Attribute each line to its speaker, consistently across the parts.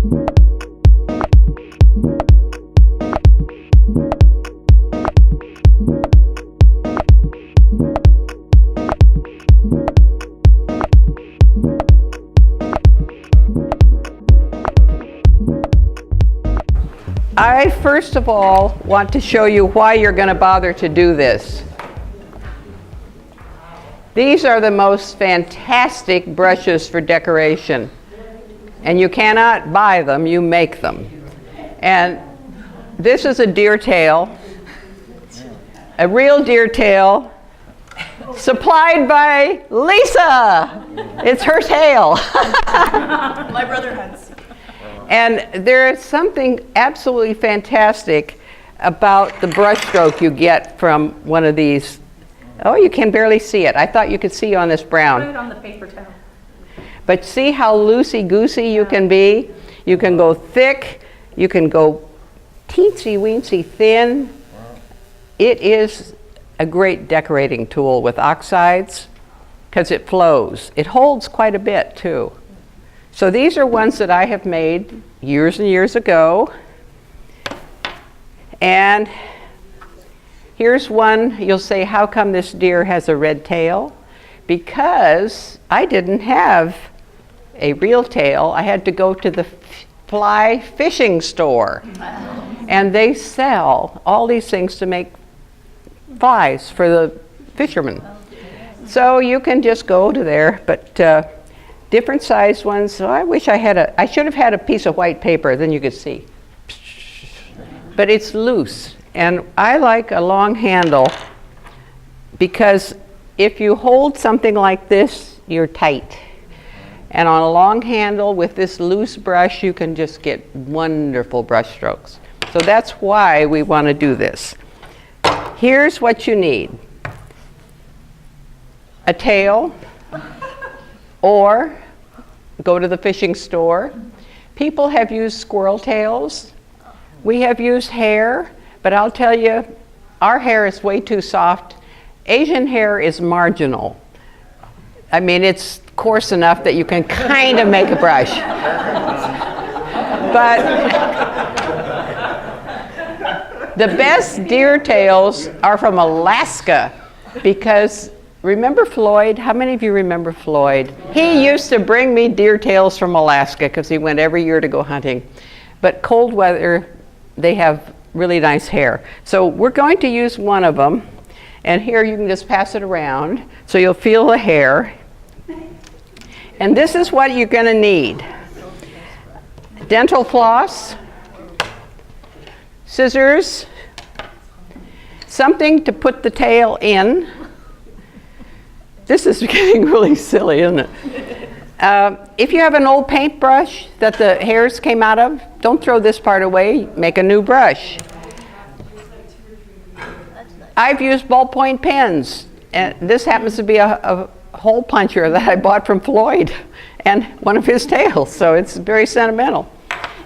Speaker 1: I first of all want to show you why you're going to bother to do this. These are the most fantastic brushes for decoration. And you cannot buy them, you make them. And this is a deer tail, a real deer tail, supplied by Lisa. It's her tail.
Speaker 2: My brother has.
Speaker 1: And there is something absolutely fantastic about the brush stroke you get from one of these. Oh, you can barely see it. I thought you could see on this brown.
Speaker 2: Put it on the paper towel.
Speaker 1: But see how loosey-goosey you can be? You can go thick, you can go teensy-weensy thin. It is a great decorating tool with oxides because it flows. It holds quite a bit too. So these are ones that I have made years and years ago. And here's one, you'll say, how come this deer has a red tail? Because I didn't have a real tail. I had to go to the fly fishing store. And they sell all these things to make flies for the fishermen. So you can just go to there, but different sized ones. So I wish I should have had a piece of white paper, then you could see. But it's loose, and I like a long handle because if you hold something like this, you're tight. And on a long handle with this loose brush, you can just get wonderful brush strokes. So that's why we want to do this. Here's what you need. A tail, or go to the fishing store. People have used squirrel tails. We have used hair, but I'll tell you, our hair is way too soft. Asian hair is marginal. I mean, it's coarse enough that you can kind of make a brush. But the best deer tails are from Alaska because remember Floyd? How many of you remember Floyd? He used to bring me deer tails from Alaska because he went every year to go hunting. But cold weather, they have really nice hair. So we're going to use one of them. And here you can just pass it around so you'll feel the hair. And this is what you're going to need. Dental floss, scissors, something to put the tail in. This is getting really silly, isn't it? If you have an old paintbrush that the hairs came out of, don't throw this part away, make a new brush. I've used ballpoint pens, and this happens to be a hole puncher that I bought from Floyd and one of his tails, so it's very sentimental.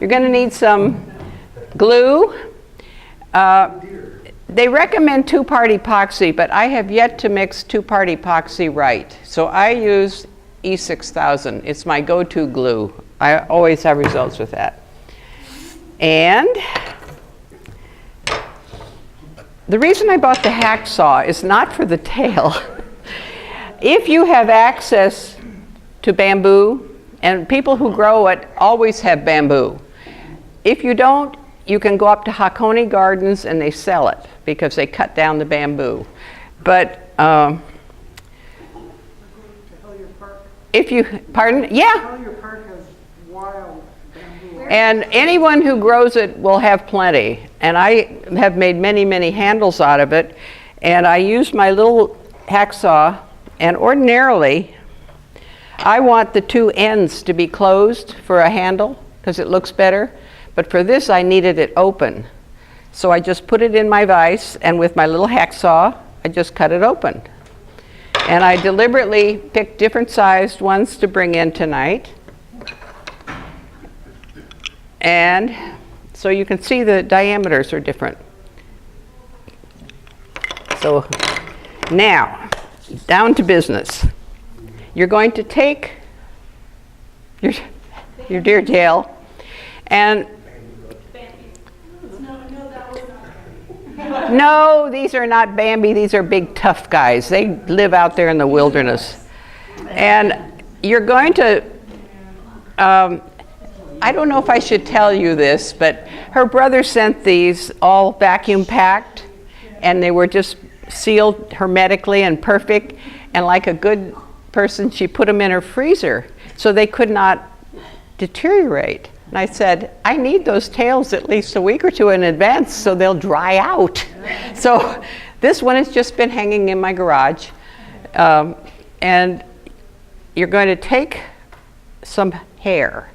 Speaker 1: You're going to need some glue. They recommend two-part epoxy, but I have yet to mix two-part epoxy right. So I use E6000. It's my go-to glue. I always have results with that. And the reason I bought the hacksaw is not for the tail. If you have access to bamboo, and people who grow it always have bamboo. If you don't, you can go up to Hakone Gardens and they sell it because they cut down the bamboo. But if you, pardon? Yeah.
Speaker 3: Park has wild bamboo.
Speaker 1: And anyone who grows it will have plenty. And I have made many, many handles out of it. And I use my little hacksaw, and ordinarily I want the two ends to be closed for a handle because it looks better. But for this, I needed it open. So I just put it in my vise, and with my little hacksaw, I just cut it open. And I deliberately picked different sized ones to bring in tonight. And so you can see the diameters are different. So now, down to business. You're going to take your deer tail, And no, these are not Bambi. These are big, tough guys. They live out there in the wilderness. And you're going to, I don't know if I should tell you this, but her brother sent these all vacuum packed, and they were just sealed hermetically and perfect. And like a good person, she put them in her freezer so they could not deteriorate. And I said, I need those tails at least a week or two in advance so they'll dry out. So this one has just been hanging in my garage. And you're going to take some hair.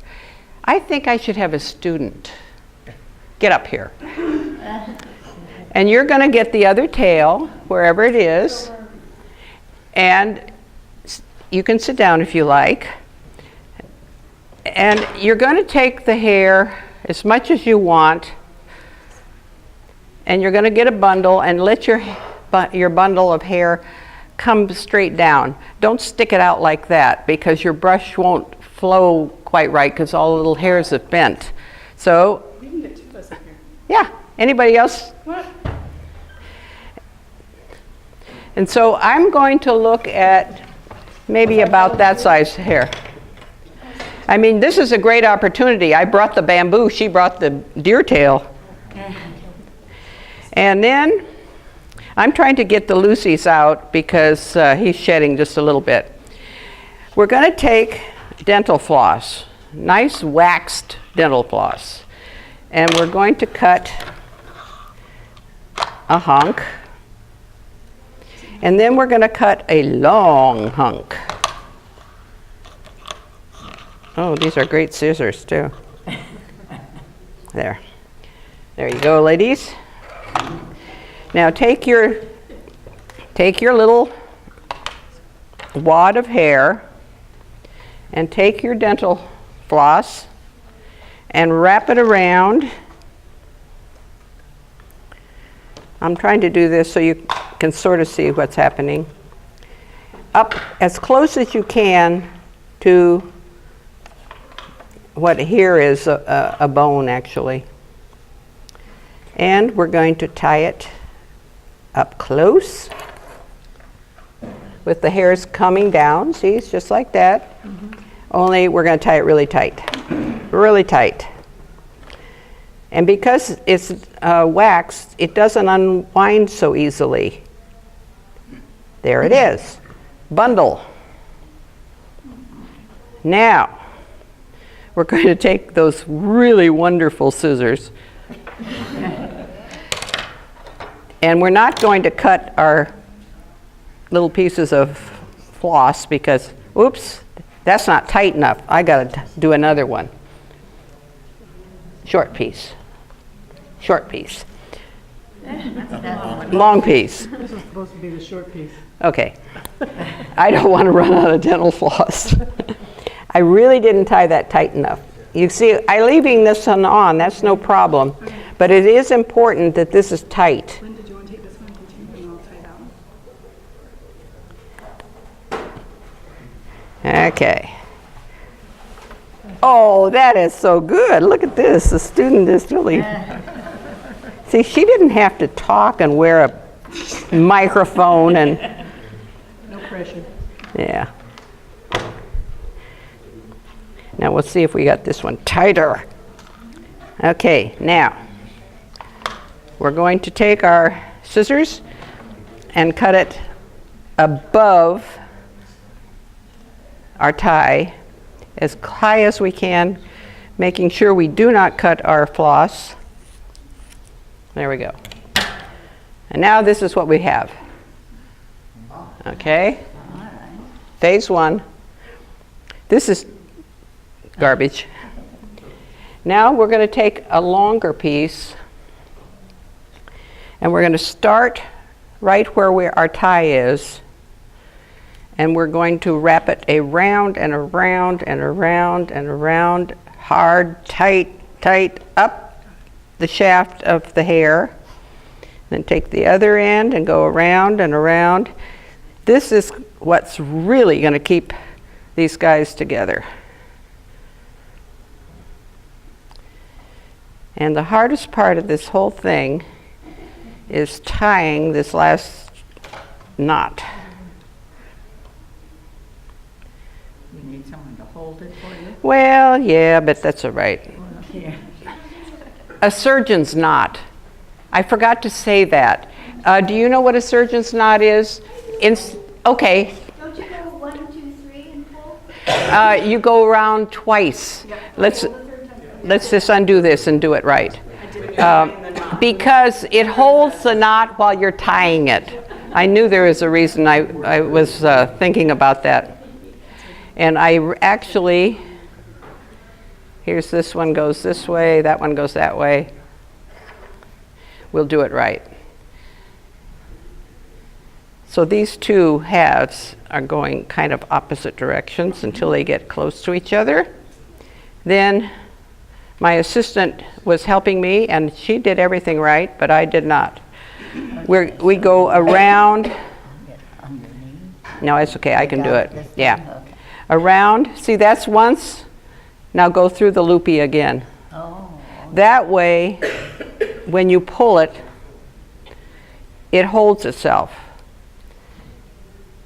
Speaker 1: I think I should have a student. Get up here. And you're going to get the other tail, wherever it is. And you can sit down if you like. And you're going to take the hair as much as you want, and you're going to get a bundle and let your bundle of hair come straight down. Don't stick it out like that because your brush won't flow quite right because all the little hairs have bent. So,
Speaker 2: We can get two of us up here.
Speaker 1: yeah, anybody else?
Speaker 2: What?
Speaker 1: And so I'm going to look at maybe about that size hair. I mean, this is a great opportunity. I brought the bamboo, she brought the deer tail. And then I'm trying to get the loosies out because he's shedding just a little bit. We're going to take dental floss, nice waxed dental floss, and we're going to cut a hunk, and then we're going to cut a long hunk. Oh, these are great scissors too. There. There you go, ladies. Now take your little wad of hair and take your dental floss and wrap it around. I'm trying to do this so you can sort of see what's happening. Up as close as you can to what here is a bone, actually. And we're going to tie it up close with the hairs coming down. See, it's just like that. Only we're going to tie it really tight. Really tight. And because it's waxed, it doesn't unwind so easily. There it is. Bundle. Now, we're going to take those really wonderful scissors, and we're not going to cut our little pieces of floss because, oops, that's not tight enough. I got to do another one. Short piece. Short piece. Long piece.
Speaker 3: This is supposed to be the short piece.
Speaker 1: Okay. I don't want to run out of dental floss. I really didn't tie that tight enough. You see, I'm leaving this one on, that's no problem. But it is important that this is tight.
Speaker 2: Linda, do you want to take this one too, and I'll tie that one?
Speaker 1: Okay. Oh, that is so good. Look at this. The student is really... See, she didn't have to talk and wear a microphone and...
Speaker 3: No pressure.
Speaker 1: Yeah. Now we'll see if we got this one tighter. Okay, now we're going to take our scissors and cut it above our tie as high as we can, making sure we do not cut our floss. There we go. And now this is what we have. Okay? Phase one. This is garbage. Now we're going to take a longer piece and we're going to start right where our tie is, and we're going to wrap it around and around and around and around, hard, tight, tight, up the shaft of the hair. Then take the other end and go around and around. This is what's really going to keep these guys together. And the hardest part of this whole thing is tying this last knot.
Speaker 4: You need someone to hold it for you?
Speaker 1: Well, yeah, but that's all right.
Speaker 4: Here.
Speaker 1: A surgeon's knot. I forgot to say that. Do you know what a surgeon's knot is? Okay,
Speaker 5: Don't you go 1, 2, 3 and pull?
Speaker 1: you go around twice. Let's just undo this and do it right. Because it holds the knot while you're tying it. I knew there was a reason. I was thinking about that. And actually, here's this one goes this way, that one goes that way. We'll do it right. So these two halves are going kind of opposite directions until they get close to each other. Then my assistant was helping me, and she did everything right, but I did not. We go around. No, it's okay, I can do it. Yeah. Around, see that's once. Now go through the loopy again.
Speaker 4: Oh.
Speaker 1: That way, when you pull it, it holds itself.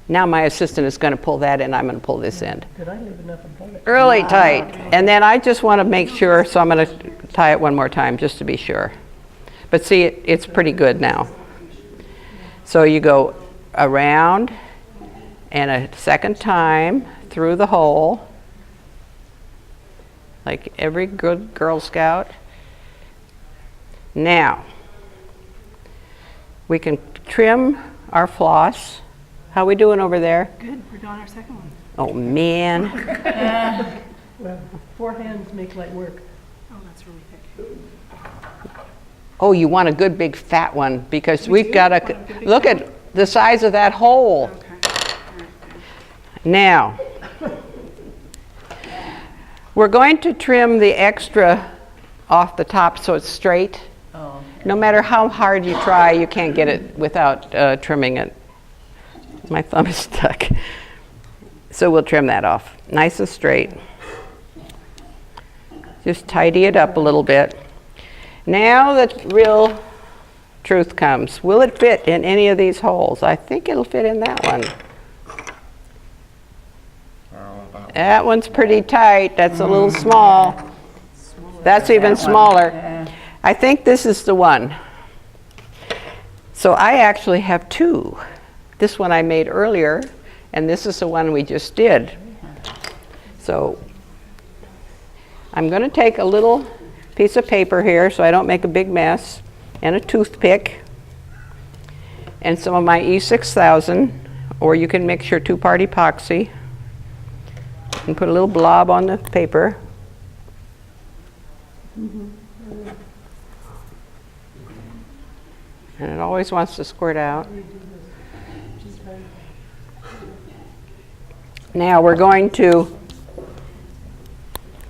Speaker 1: Now my assistant is going to pull that in, I'm going to pull this end.
Speaker 3: Did I leave enough above it?
Speaker 1: Really tight. And then I just want to make sure, so I'm going to tie it one more time just to be sure. But see, it's pretty good now. So you go around and a second time through the hole, like every good Girl Scout. Now, we can trim our floss. How we doing over there?
Speaker 2: Good, we're doing our second one.
Speaker 1: Oh, man.
Speaker 3: Well, 4 hands make light work.
Speaker 2: Oh, that's really thick.
Speaker 1: Oh, you want a good big fat one because we've got to look at the size of that hole.
Speaker 2: Okay. All right.
Speaker 1: Now, we're going to trim the extra off the top so it's straight.
Speaker 4: Oh.
Speaker 1: No matter how hard you try, you can't get it without trimming it. My thumb is stuck. So we'll trim that off, nice and straight. Just tidy it up a little bit. Now the real truth comes. Will it fit in any of these holes? I think it'll fit in that one. That one's pretty tight. That's a little small. That's even smaller. I think this is the one. So I actually have two. This one I made earlier, and this is the one we just did. So I'm going to take a little piece of paper here so I don't make a big mess, and a toothpick, and some of my E6000, or you can mix your two-part epoxy, and put a little blob on the paper. And it always wants to squirt out. Now we're going to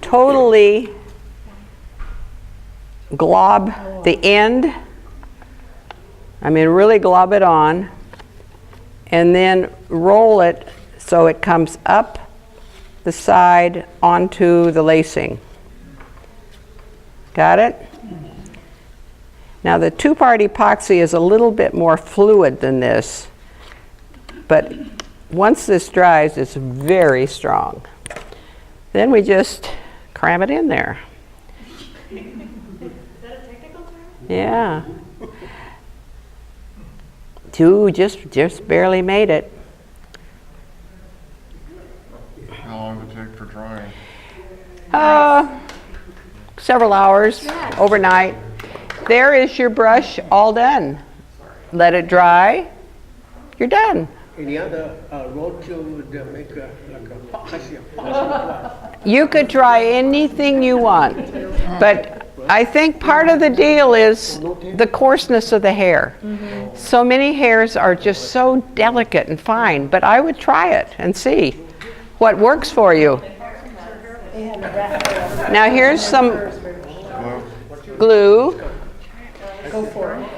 Speaker 1: totally glob the end. I mean, really glob it on, and then roll it so it comes up the side onto the lacing. Got it? Now the two-part epoxy is a little bit more fluid than this, but once this dries, it's very strong. Then we just cram it in there.
Speaker 5: Is that a technical term?
Speaker 1: Yeah. Two just barely made it.
Speaker 6: How long does it take for drying?
Speaker 1: Several hours, overnight. There is your brush all done. Let it dry. You're done.
Speaker 7: Any other road to make like a pocket?
Speaker 1: You could try anything you want, but I think part of the deal is the coarseness of the hair. So many hairs are just so delicate and fine, but I would try it and see what works for you. Now here's some glue,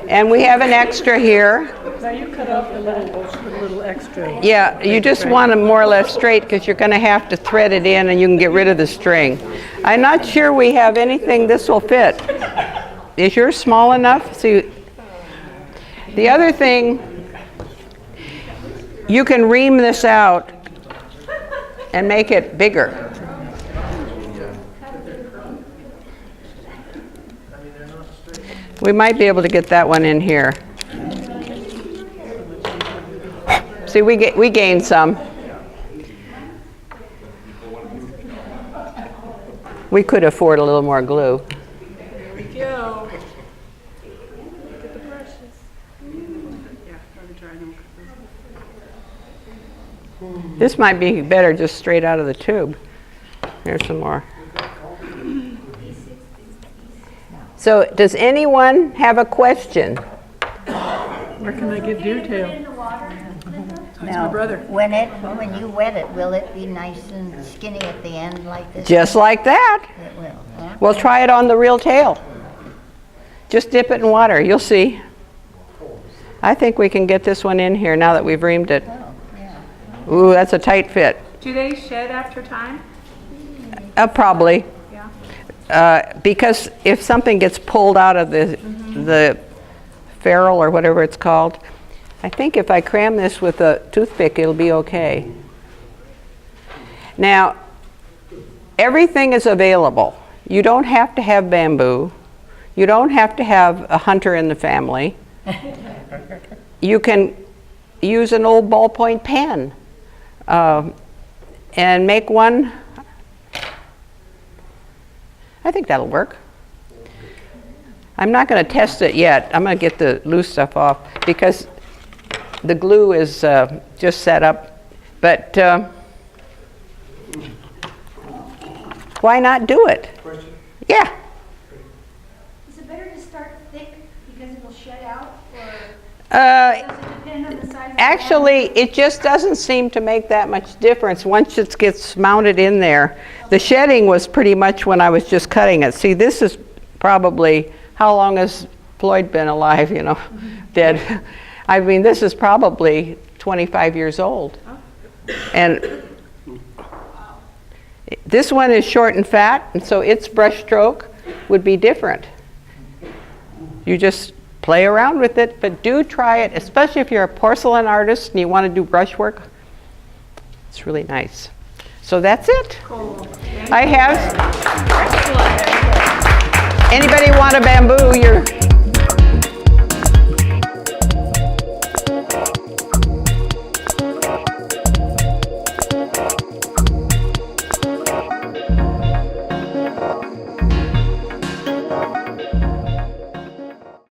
Speaker 1: and we have an extra here.
Speaker 3: Now you cut off the little extra.
Speaker 1: Yeah, you just want them more or less straight because you're going to have to thread it in and you can get rid of the string. I'm not sure we have anything this will fit. is yours small enough? See, the other thing, you can ream this out and make it bigger. We might be able to get that one in here. See, we gained some. We could afford a little more glue.
Speaker 2: There we go. Get the brushes. Yeah, let me try them.
Speaker 1: This might be better just straight out of the tube. Here's some more. So, does anyone have a question?
Speaker 3: Where can I get deer tail?
Speaker 2: My brother.
Speaker 8: When you wet it, will it be nice and skinny at the end like this?
Speaker 1: Just like that.
Speaker 8: It will, huh?
Speaker 1: Well, try it on the real tail. Just dip it in water. You'll see. I think we can get this one in here now that we've reamed it.
Speaker 8: Oh, yeah.
Speaker 1: Ooh, that's a tight fit.
Speaker 2: Do they shed after time?
Speaker 1: Probably.
Speaker 2: Yeah.
Speaker 1: Because if something gets pulled out of the ferrule or whatever it's called, I think if I cram this with a toothpick, it'll be okay. Now, everything is available. You don't have to have bamboo. You don't have to have a hunter in the family. You can use an old ballpoint pen and make one. I think that'll work. I'm not going to test it yet. I'm going to get the loose stuff off because the glue is just set up. But why not do it?
Speaker 9: Question?
Speaker 1: Yeah.
Speaker 5: Is it better to start thick because it will shed out, or
Speaker 1: Uh,
Speaker 5: does it depend on the size of the
Speaker 1: Actually, it just doesn't seem to make that much difference once it gets mounted in there. The shedding was pretty much when I was just cutting it. See, this is probably, how long has Floyd been alive, you know, dead? I mean, this is probably 25 years old. And this one is short and fat, and so its brush stroke would be different. You just play around with it, but do try it, especially if you're a porcelain artist and you want to do brushwork. It's really nice. So that's it.
Speaker 2: Cool.
Speaker 1: I have. Anybody want a bamboo? You're